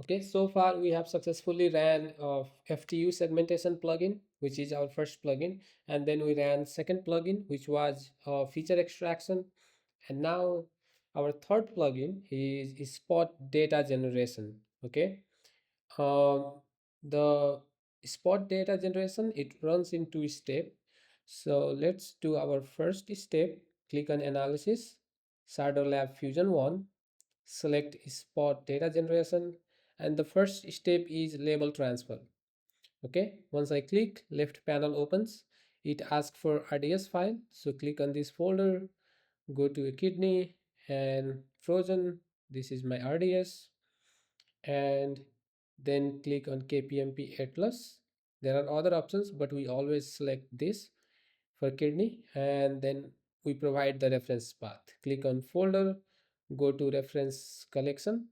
Okay, so far we have successfully ran FTU segmentation plugin, which is our first plugin, and then we ran second plugin, which was feature extraction, and now our third plugin is spot data generation. Okay, um, the spot data generation, it runs in two steps. So let's do our first step. Click on analysis, Shadow Lab Fusion 1, select spot data generation, and the first step is label transfer. Okay, once I click, left panel opens. It asks for RDS file, so click on this folder, go to a kidney and frozen. This is my RDS, and then click on KPMP Atlas. There are other options, but we always select this for kidney, and then we provide the reference path. Click on folder, go to reference collection,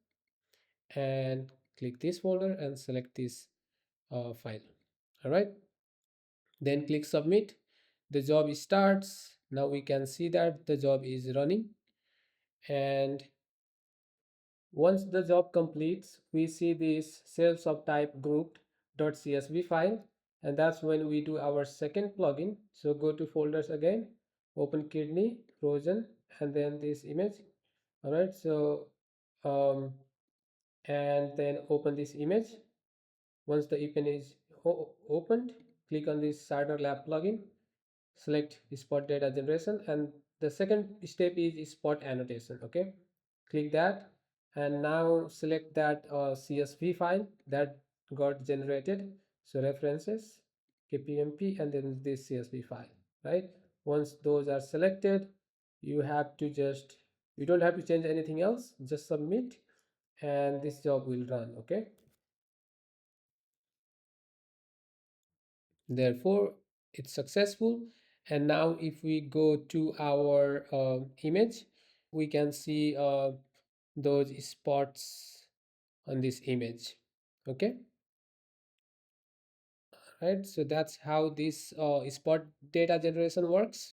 and click this folder and select this file. All right, then click submit. The job starts. Now we can see that the job is running, and once the job completes, we see this sales subtype grouped.csv file, and that's when we do our second plugin. So go to folders again, open kidney, frozen, and then this image. All right, so and then open this image. Once the pen is opened, click on this Cider Lab plugin, select spot data generation, and the second step is spot annotation. Okay, click that, and now select that CSV file that got generated. So references, KPMP, and then this CSV file, right? Once those are selected, you have to just, you don't have to change anything else, just submit, and this job will run. Okay, therefore it's successful. And now if we go to our image, we can see those spots on this image. Okay, right, so that's how this spot data generation works.